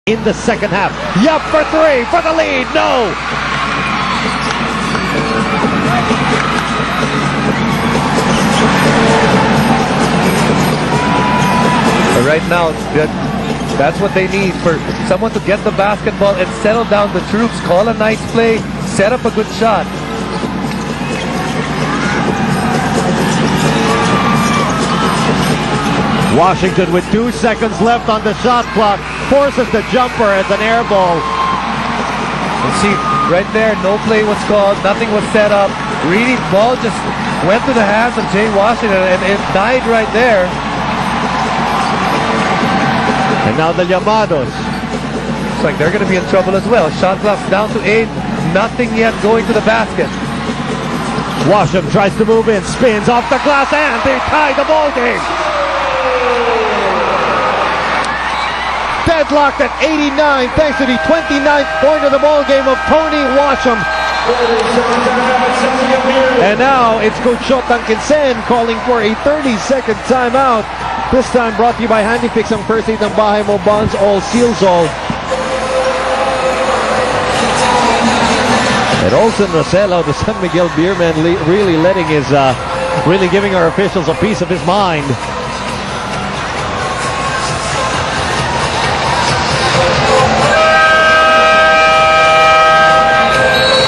in the second half. Yup, for three, for the lead, no! Right now, that's what they need, for someone to get the basketball and settle down the troops, call a nice play, set up a good shot. Washington with 2 seconds left on the shot clock forces the jumper as an air ball. And see, right there, no play was called, nothing was set up. Really, ball just went to the hands of Jay Washington and it died right there. And now the Llamados. Looks like they're going to be in trouble as well. Shot clock's down to 8, nothing yet going to the basket. Washington tries to move in, spins off the glass, and they tie the ball game. Deadlocked at 89 thanks to the 29th point of the ball game of Tony Washam. And now it's Coach Shotang Kinsen calling for a 30-second timeout. This time brought to you by Handy Fix, ang first aid ng bahay mo, bonds all, seals all. And Olsen Rossello, the San Miguel Beerman, really letting his, really giving our officials a piece of his mind.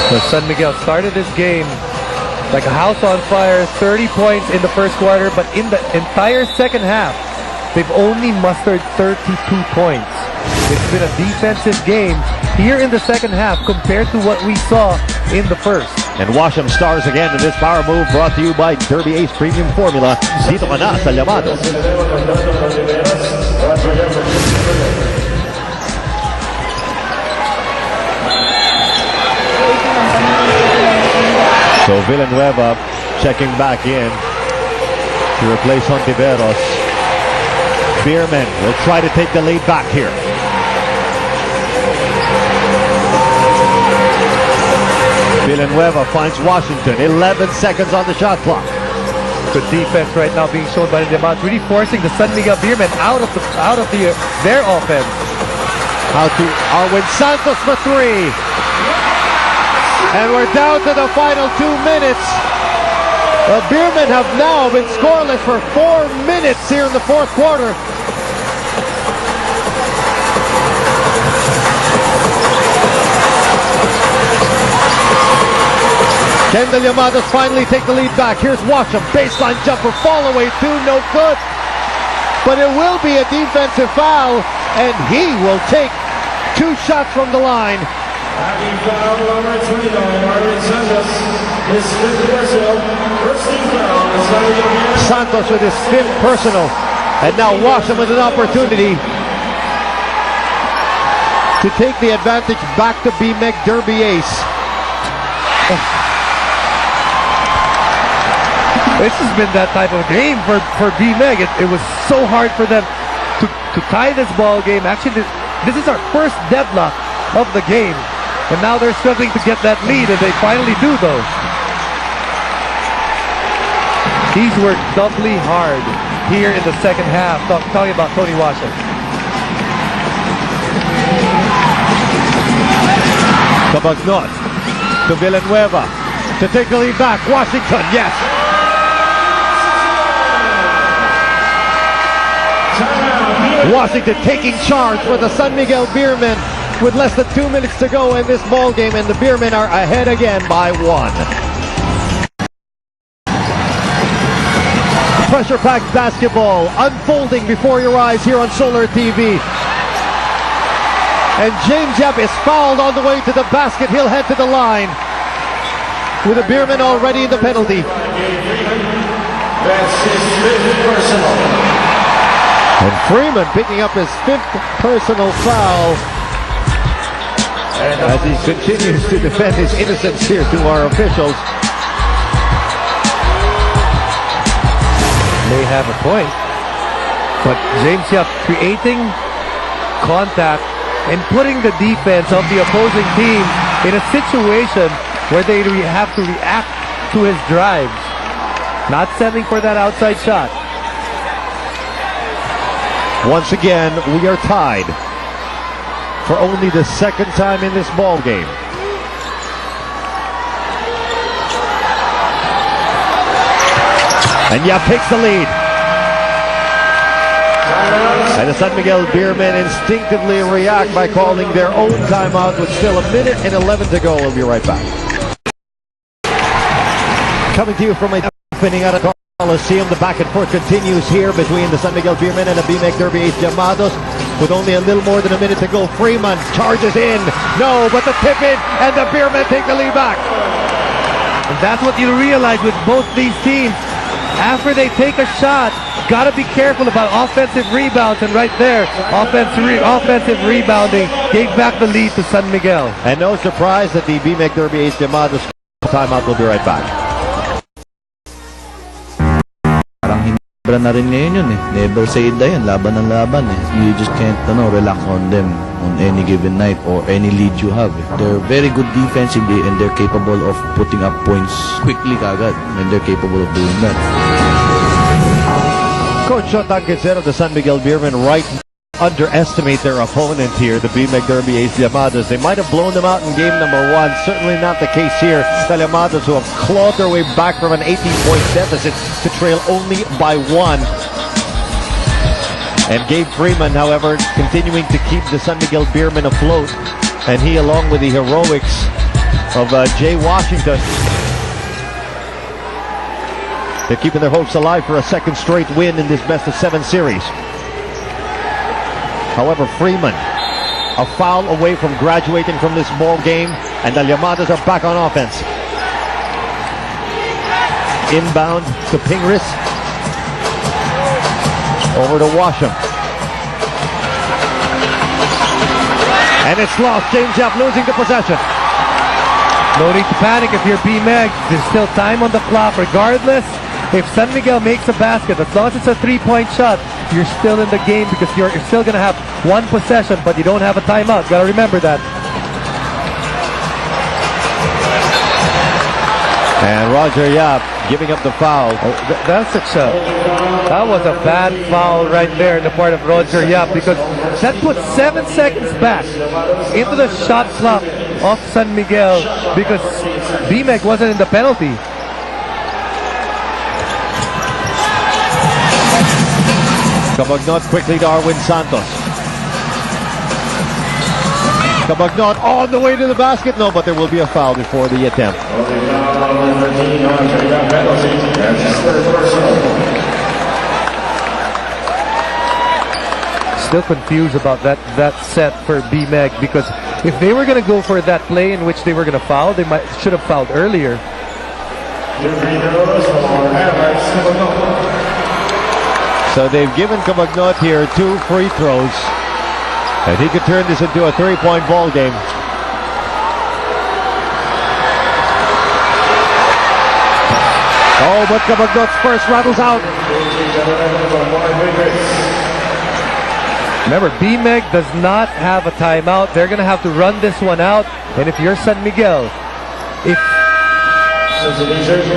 So San Miguel started this game like a house on fire, 30 points in the first quarter, but in the entire second half, they've only mustered 32 points. It's been a defensive game here in the second half compared to what we saw in the first. And Washam stars again in this power move, brought to you by Derby Ace Premium Formula. Dito ka na sa Llamados. So Villanueva checking back in to replace Hontiveros. Beerman will try to take the lead back here. Villanueva finds Washington. 11 seconds on the shot clock. Good defense right now being shown by the Llamados, really forcing the San Miguel Beermen out of their offense. Out to Arwin Santos for three. And we're down to the final 2 minutes. The Beermen have now been scoreless for 4 minutes here in the fourth quarter. Can the Llamados finally take the lead back? Here's Washam, baseline jumper, fall away two, no good. But it will be a defensive foul, and he will take 2 shots from the line. Foul number 29, Arvin Santos, his 5th personal, first team foul. Santos with his 5th personal, and now Washam with an opportunity to take the advantage back to BMEG Derby Ace. This has been that type of game for BMEG. It was so hard for them to tie this ball game. Actually, this is our first deadlock of the game. And now they're struggling to get that lead, and they finally do, though. He's worked doubly hard here in the second half, talking about Tony Washam. Cabagnot to Villanueva to take the lead back. Washington, yes. Washington taking charge for the San Miguel Beermen with less than 2 minutes to go in this ball game, and the Beermen are ahead again by 1. Pressure-packed basketball unfolding before your eyes here on Solar TV. And James Yap is fouled on the way to the basket. He'll head to the line with the Beermen already in the penalty. That's his 5th personal. And Freeman picking up his 5th personal foul as he continues to defend his innocence here to our officials. May have a point, but James Yap creating contact and putting the defense of the opposing team in a situation where they have to react to his drives, not settling for that outside shot. Once again, we are tied. for only the second time in this ball game. And Yap takes the lead. And the San Miguel Beermen instinctively react by calling their own timeout with still 1 minute and 11 to go. We'll be right back. Coming to you from a opening out of Coliseum, the back and forth continues here between the San Miguel Beermen and the BMX Derby Ace Llamados. With only a little more than 1 minute to go, Freeman charges in. No, but the tip in, and the Beermen take the lead back. And that's what you realize with both these teams. After they take a shot, gotta be careful about offensive rebounds, and right there, offensive rebounding gave back the lead to San Miguel. And no surprise that the BMX Derby Ace Llamados timeout. Will be right back. Parang hinibra na rin ngayon yun eh. Never say die yan, laban ng laban eh. You just can't relax on them on any given night or any lead you have. They're very good defensively and they're capable of putting up points quickly kagad, and they're capable of doing that. Coach Shotan Quezero, the San Miguel Beermen, underestimate their opponent here, the BMX Derby Ace Llamados. They might have blown them out in game number 1. Certainly not the case here. The Llamados, who have clawed their way back from an 18-point deficit to trail only by 1. And Gabe Freeman, however, continuing to keep the San Miguel Beermen afloat. And he, along with the heroics of Jay Washington, they're keeping their hopes alive for a second straight win in this best-of-7 series. However, Freeman, a foul away from graduating from this ball game, and the Llamados are back on offense. Inbound to Pingris. Over to Washam. And it's lost. James Yap losing the possession. No need to panic if you're BMX. There's still time on the clock regardless. If San Miguel makes a basket, as long as it's a 3-point shot, you're still in the game because you're still going to have one possession, but you don't have a timeout. Got to remember that. And Roger Yap giving up the foul. That was a bad foul right there in the part of Roger Yap, because that puts 7 seconds back into the shot clock of San Miguel because BMX wasn't in the penalty. Cabagnot quickly to Arwin Santos. Cabagnot on the way to the basket. No, but there will be a foul before the attempt. Still confused about that set for BMX, because if they were going to go for that play in which they were going to foul, they should have fouled earlier. So they've given Cabagnot here 2 free throws, and he could turn this into a 3-point ball game. Oh, but Cabagnot's first rattles out. Remember, BMX does not have a timeout. They're going to have to run this one out. And if you're San Miguel, if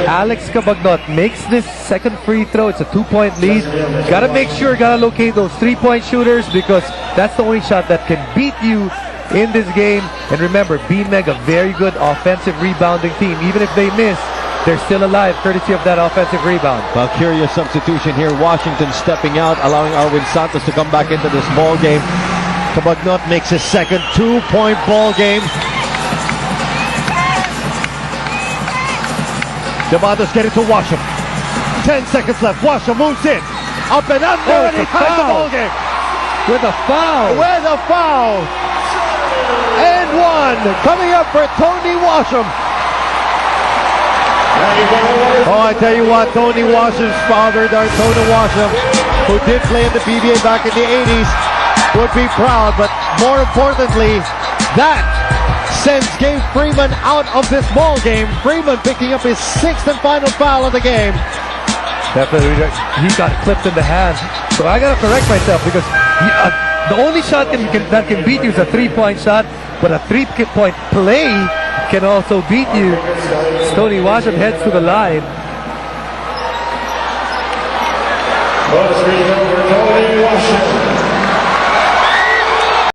Alex Cabagnot makes this second free throw, it's a 2-point lead. Gotta make sure, gotta locate those 3-point shooters, because that's the only shot that can beat you in this game. And remember, BMX, a very good offensive rebounding team. Even if they miss, they're still alive, courtesy of that offensive rebound. Well, curious substitution here. Washington stepping out, allowing Arwin Santos to come back into this ball game. Cabagnot makes his second 2-point ball game. Llamados get it to Washam. 10 seconds left. Washam moves in. Up and under, and he ties the ball game. With a foul. With a foul. And 1 coming up for Tony Washam. Oh, I tell you what, Tony Washam's father, Tony Washam, who did play in the PBA back in the 80s, would be proud. But more importantly, that sends Gabe Freeman out of this ball game. Freeman picking up his 6th and final foul of the game. Definitely, he got clipped in the hand. So I gotta correct myself, because the only shot that can beat you is a 3-point shot, but a 3-point play can also beat you. Tony Washam heads to the line.